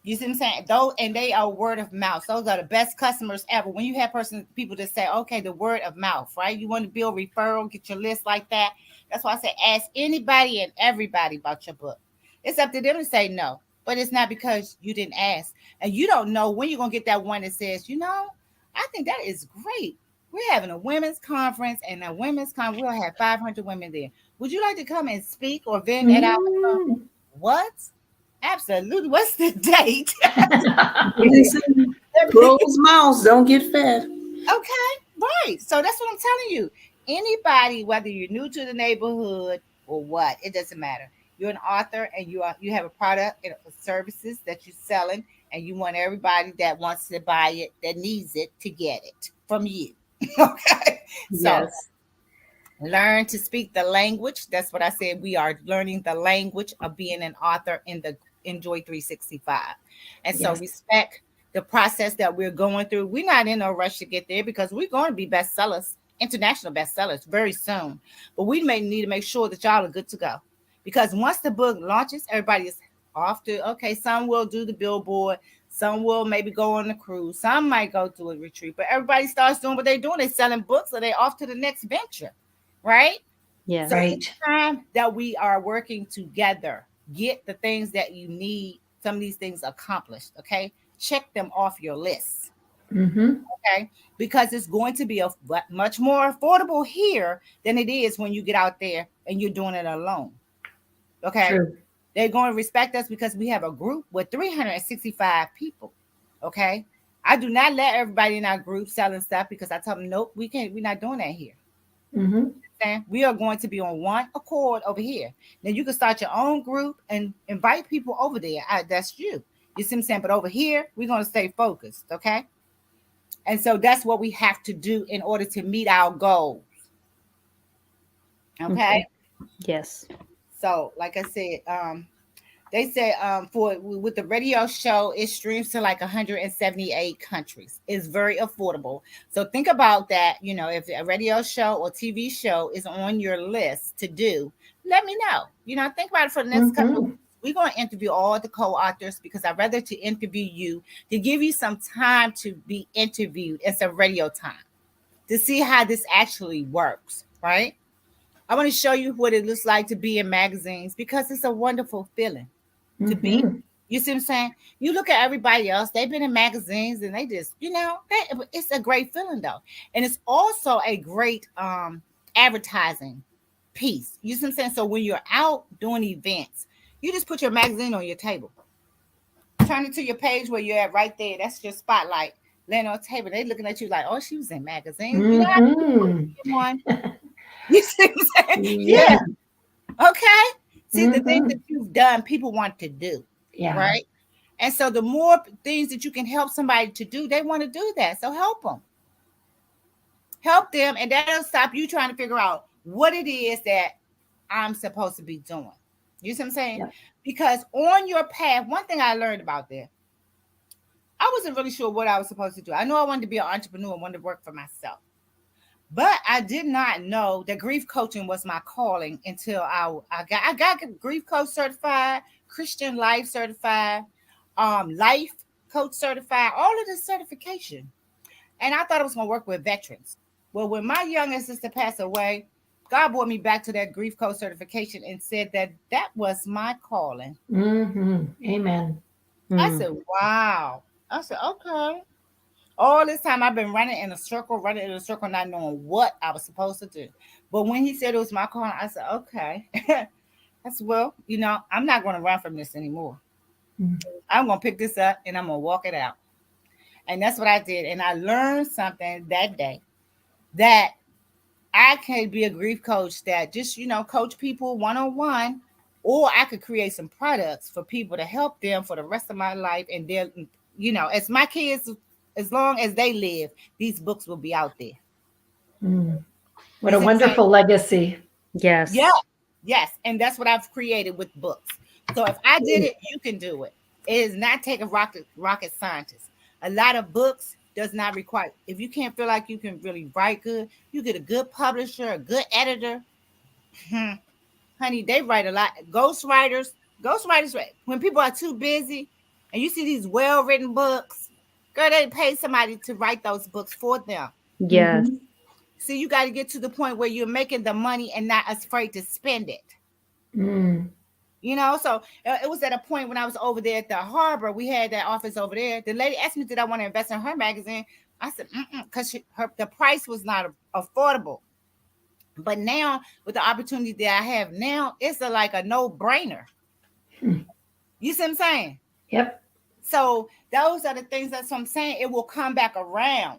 You see what I'm saying? Those and they are word of mouth. Those are the best customers ever. When you have people that say, okay, the word of mouth, right? You want to build referral, get your list like that. That's why I say ask anybody and everybody about your book. It's up to them to say no. But it's not because you didn't ask. And you don't know when you're gonna get that one that says, I think that is great. We're having a women's conference, and a women's conference, we'll have 500 women there. Would you like to come and speak or vent at our Mm. what? Absolutely. What's the date? They say closed mouths don't get fed. Okay, right. So that's what I'm telling you. Anybody, whether you're new to the neighborhood or what, it doesn't matter. You're an author and you have a product and services that you're selling, and you want everybody that wants to buy it, that needs it, to get it from you. Okay, so Yes. learn to speak the language. That's what I said. We are learning the language of being an author in the Enjoy 365. And so Yes. respect the process that we're going through. We're not in a rush to get there because we're going to be bestsellers, international bestsellers very soon. But we may need to make sure that y'all are good to go. Because once the book launches, everybody is off to, okay, some will do the billboard, some will maybe go on the cruise, some might go to a retreat, but everybody starts doing what they're doing. They're selling books or they're off to the next venture, right? So Yes. it's Right. time that we are working together. Get the things that you need, some of these things accomplished. Okay. Check them off your list. Mm-hmm. Okay. Because it's going to be much more affordable here than it is when you get out there and you're doing it alone. Okay. True. They're going to respect us because we have a group with 365 people. Okay. I do not let everybody in our group selling stuff because I tell them, nope, we can't, we're not doing that here. Mm-hmm. We are going to be on one accord over here. Then you can start your own group and invite people over there. That's you. You see what I'm saying? But over here, we're going to stay focused. Okay. And so that's what we have to do in order to meet our goals. Okay. Okay. Yes. So, like I said, they say for with the radio show, it streams to like 178 countries. It's very affordable. So think about that. If a radio show or TV show is on your list to do, let me know. Think about it for the next couple of Mm-hmm. weeks. We're going to interview all the co-authors because I'd rather to interview you to give you some time to be interviewed and some radio time to see how this actually works, right? I want to show you what it looks like to be in magazines because it's a wonderful feeling to be. Mm-hmm. You see what I'm saying? You look at everybody else, they've been in magazines and they just, it's a great feeling though. And it's also a great advertising piece. You see what I'm saying? So when you're out doing events, you just put your magazine on your table. Turn it to your page where you're at right there. That's your spotlight. Laying on the table. They looking at you like, oh, she was in magazines. I Mm-hmm. get one. You see what I'm saying? Yeah. Yeah. Okay. see, the things Mm-hmm. that you've done, people want to do, Yeah. right? And so the more things that you can help somebody to do, they want to do that. So help them, and that'll stop you trying to figure out what it is that I'm supposed to be doing. You see what I'm saying? Yeah. Because on your path, one thing I learned about this, I wasn't really sure what I was supposed to do. I know I wanted to be an entrepreneur, I wanted to work for myself. But I did not know that grief coaching was my calling until I got grief coach certified, Christian life certified, life coach certified, all of this certification. And I thought I was going to work with veterans. Well, when my young sister passed away, God brought me back to that grief coach certification and said that that was my calling. Mm-hmm. Amen. I Mm. said, wow. I said, okay. All this time I've been running in a circle, not knowing what I was supposed to do. But when he said it was my calling, I said, okay. I said, well, I'm not going to run from this anymore. Mm. I'm going to pick this up and I'm going to walk it out. And that's what I did. And I learned something that day that I can be a grief coach that just, coach people one on one, or I could create some products for people to help them for the rest of my life. And they're, as my kids, as long as they live, these books will be out there. Mm. What You a see what I'm saying? wonderful legacy. Yeah. Yes. Yes. And that's what I've created with books. So if I did it, you can do it. It is not take a rocket scientist. A lot of books does not require, if you can't feel like you can really write good, you get a good publisher, a good editor. Hmm. Honey, they write a lot. Ghostwriters, when people are too busy and you see these well-written books, girl, they pay somebody to write those books for them. Yes. Mm-hmm. See, you got to get to the point where you're making the money and not afraid to spend it. Mm. So it was at a point when I was over there at the harbor. We had that office over there. The lady asked me, did I want to invest in her magazine? I said, because the price was not affordable. But now, with the opportunity that I have now, it's like a no-brainer. Hmm. You see what I'm saying? Yep. So those are the things, that's what I'm saying. It will come back around.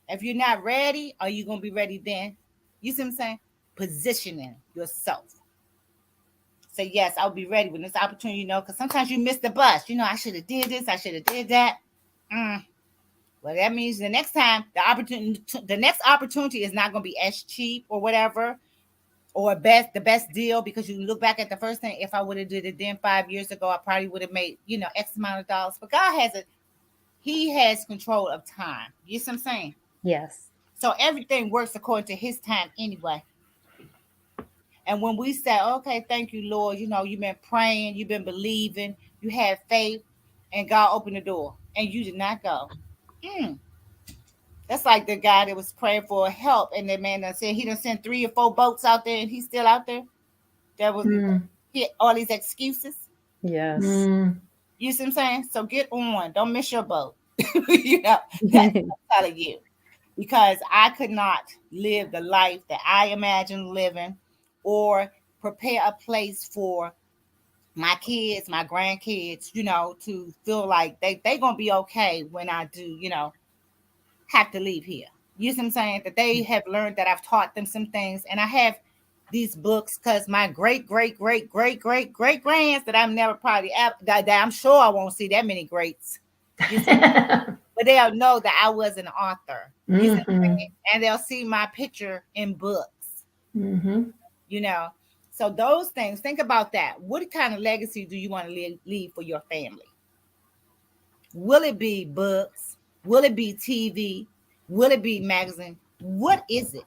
If you're not ready, are you going to be ready then? You see what I'm saying? Positioning yourself. Say, yes, I'll be ready when this opportunity, because sometimes you miss the bus. I should have did this. I should have did that. Mm. Well, that means the next time, the next opportunity is not going to be as cheap or whatever, or the best deal, because you look back at the first thing. If I would have did it then 5 years ago, I probably would have made, X amount of dollars. But God he has control of time. You see what I'm saying? Yes. So everything works according to his time anyway. And when we say, okay, thank you, Lord, you've been praying, you've been believing, you had faith, and God opened the door, and you did not go. Mm. That's like the guy that was praying for help, and the man that said he done sent 3 or 4 boats out there, and he's still out there. That was Mm. he had all these excuses. Yes. Mm. You see what I'm saying? So get on. Don't miss your boat. That's what I'm telling you. Because I could not live the life that I imagined living, or prepare a place for my kids, my grandkids, to feel like they going to be okay when I do, have to leave here. You see what I'm saying? That they have learned that I've taught them some things. And I have these books because my great, great, great, great, great, great grands that I'm never probably, that I'm sure I won't see that many greats. You see, but they'll know that I was an author. You see what I'm Mm-hmm. saying? And they'll see my picture in books, Mm-hmm. you know. So those things, think about that. What kind of legacy do you want to leave for your family? Will it be books? Will it be TV? Will it be magazine? What is it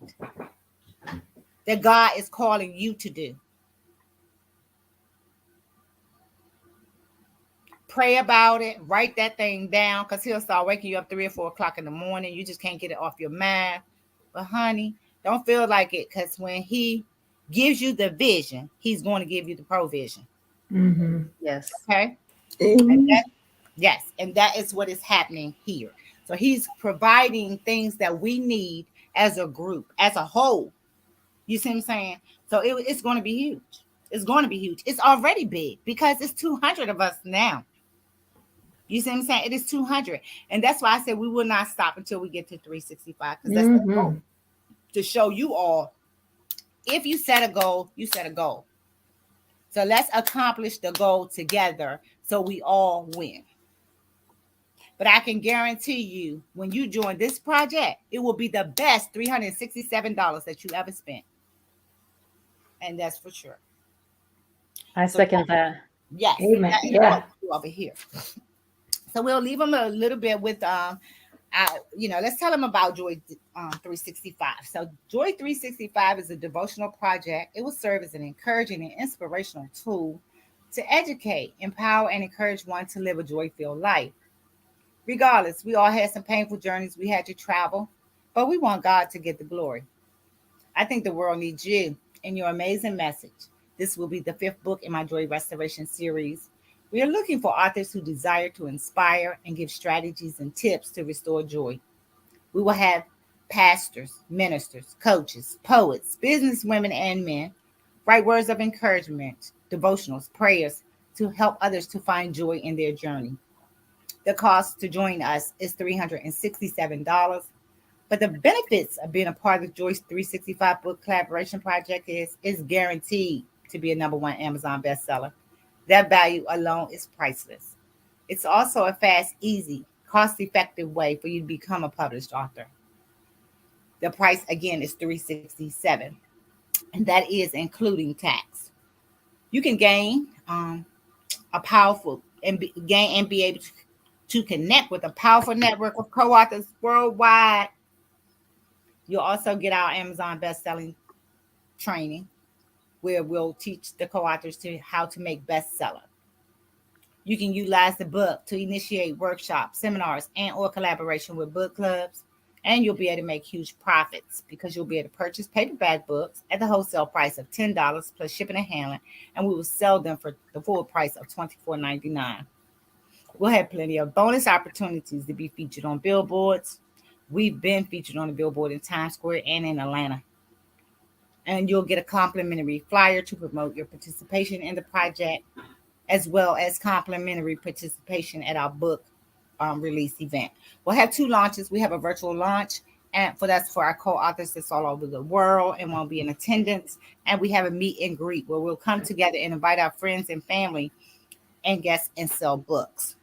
that God is calling you to do? Pray about it. Write that thing down, because he'll start waking you up 3 or 4 o'clock in the morning. You just can't get it off your mind. But honey, don't feel like it, because when he gives you the vision, he's going to give you the provision. Mm-hmm. Yes. Okay? And Amen. yes, and that is what is happening here. So he's providing things that we need as a group, as a whole. You see what I'm saying? So it's going to be huge. It's going to be huge. It's already big because it's 200 of us now. You see what I'm saying? It is 200. And that's why I said we will not stop until we get to 365, because that's the goal, Mm-hmm. to show you all. If you set a goal, you set a goal. So let's accomplish the goal together so we all win. But I can guarantee you, when you join this project, it will be the best $367 that you ever spent. And that's for sure. I So, second that. yes, Amen. that is what Yeah. we do over here. So we'll leave them a little bit with let's tell them about Joy 365. So Joy 365 is a devotional project. It will serve as an encouraging and inspirational tool to educate, empower, and encourage one to live a joy-filled life. Regardless, we all had some painful journeys we had to travel, but we want God to get the glory. I think the world needs you and your amazing message. This will be the fifth book in my Joy Restoration series. We are looking for authors who desire to inspire and give strategies and tips to restore joy. We will have pastors, ministers, coaches, poets, business women and men write words of encouragement, devotionals, prayers to help others to find joy in their journey. The cost to join us is $367. But the benefits of being a part of the Joyce 365 book collaboration project is guaranteed to be a number one Amazon bestseller. That value alone is priceless. It's also a fast, easy, cost-effective way for you to become a published author. The price again is $367, and that is including tax. You can gain a powerful and be able to connect with a powerful network of co-authors worldwide. You'll also get our Amazon best-selling training where we'll teach the co-authors to how to make bestseller. You can utilize the book to initiate workshops, seminars, and or collaboration with book clubs. And you'll be able to make huge profits because you'll be able to purchase paperback books at the wholesale price of $10 plus shipping and handling, and we will sell them for the full price of $24.99. We'll have plenty of bonus opportunities to be featured on billboards. We've been featured on the billboard in Times Square and in Atlanta. And you'll get a complimentary flyer to promote your participation in the project, as well as complimentary participation at our book release event. We'll have two launches. We have a virtual launch, and that's for our co-authors that's all over the world and won't be in attendance. And we have a meet and greet where we'll come together and invite our friends and family and guests and sell books.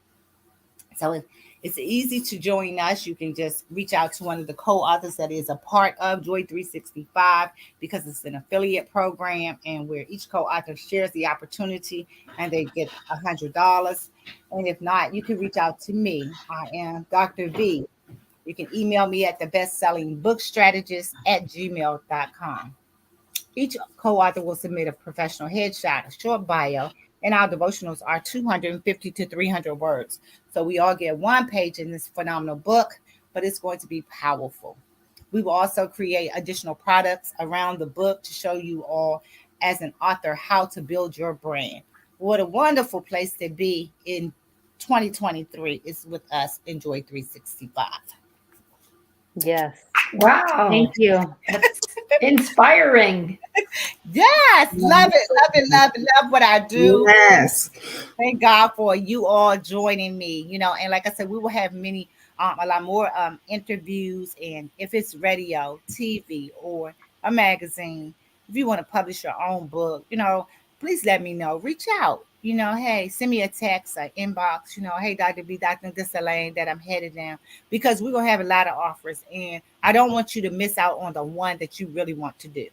So it's easy to join us. You can just reach out to one of the co-authors that is a part of Joy 365 because it's an affiliate program and where each co-author shares the opportunity and they get $100. And if not, you can reach out to me. I am Dr. V. You can email me at thebestsellingbookstrategist@gmail.com. Each co-author will submit a professional headshot, a short bio, and our devotionals are 250 to 300 words. So we all get one page in this phenomenal book, but it's going to be powerful. We will also create additional products around the book to show you all as an author how to build your brand. What a wonderful place to be in 2023 is with us in Joy 365. Yes. Thank Wow. you. That's inspiring. Yes, love it, love it, love it, love what I do. Yes. Thank God for you all joining me. And like I said, we will have a lot more interviews. And if it's radio, TV, or a magazine, if you want to publish your own book, please let me know. Reach out. Hey, send me a text, an inbox. Hey, Dr. B, Dr. This lane that I'm headed down because we're gonna have a lot of offers, and I don't want you to miss out on the one that you really want to do.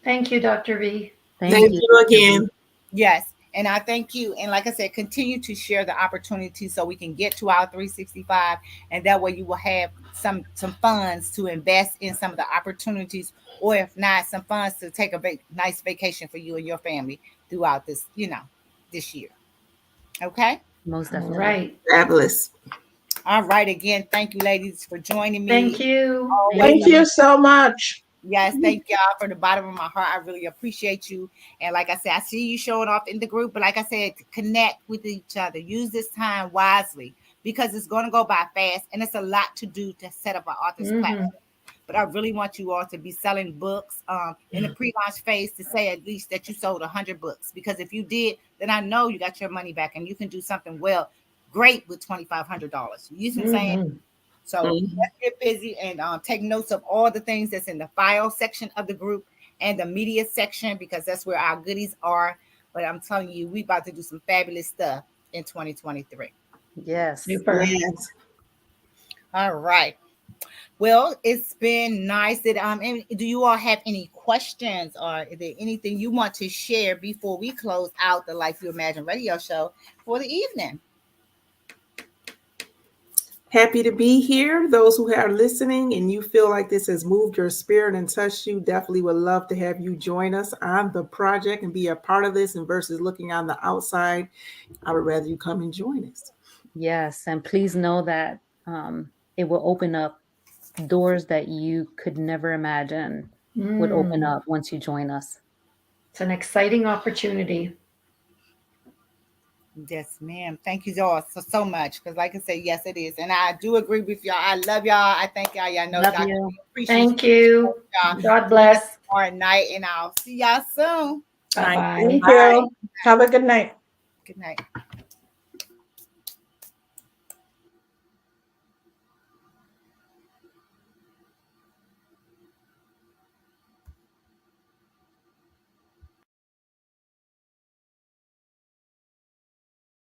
Thank you, Dr. V. Thank Thank you, you Dr. V. again. Yes. And I thank you. And like I said, continue to share the opportunity so we can get to our 365. And that way you will have some funds to invest in some of the opportunities, or if not, some funds to take a nice vacation for you and your family throughout this year. Okay. Most All definitely. right. Fabulous. All right. Again, thank you, ladies, for joining Thank me. you. Thank Always. Thank you. you so much. Yes, thank y'all from the bottom of my heart. I really appreciate you. And like I said, I see you showing off in the group, but like I said, connect with each other. Use this time wisely because it's going to go by fast and it's a lot to do to set up an author's platform. Hmm. But I really want you all to be selling books in the pre-launch phase to say at least that you sold 100 books. Because if you did, then I know you got your money back and you can do something great with $2,500. You see what I'm saying? Hmm. So Mhm. let's get busy and take notes of all the things that's in the file section of the group and the media section because that's where our goodies are. But I'm telling you, we about to do some fabulous stuff in 2023. Yes. Super. Yes. All right. Well, it's been nice. That and do you all have any questions, or is there anything you want to share before we close out the Life You Imagine radio show for the evening? Happy to be here. Those who are listening and you feel like this has moved your spirit and touched you, definitely would love to have you join us on the project and be a part of this. And versus looking on the outside, I would rather you come and join us. Yes. And please know that it will open up doors that you could never imagine would open Mm, up once you join us. it's an exciting opportunity. Yes, ma'am. Thank you all so much. Because, like I said, yes, it is, and I do agree with y'all. I love y'all. I thank y'all. Y'all know, Love Dr. you. B, appreciate Thank you. y'all. God bless. Tomorrow night, and I'll see y'all soon. All right. Bye-bye. Thank Bye. you. Have a good night. Good night.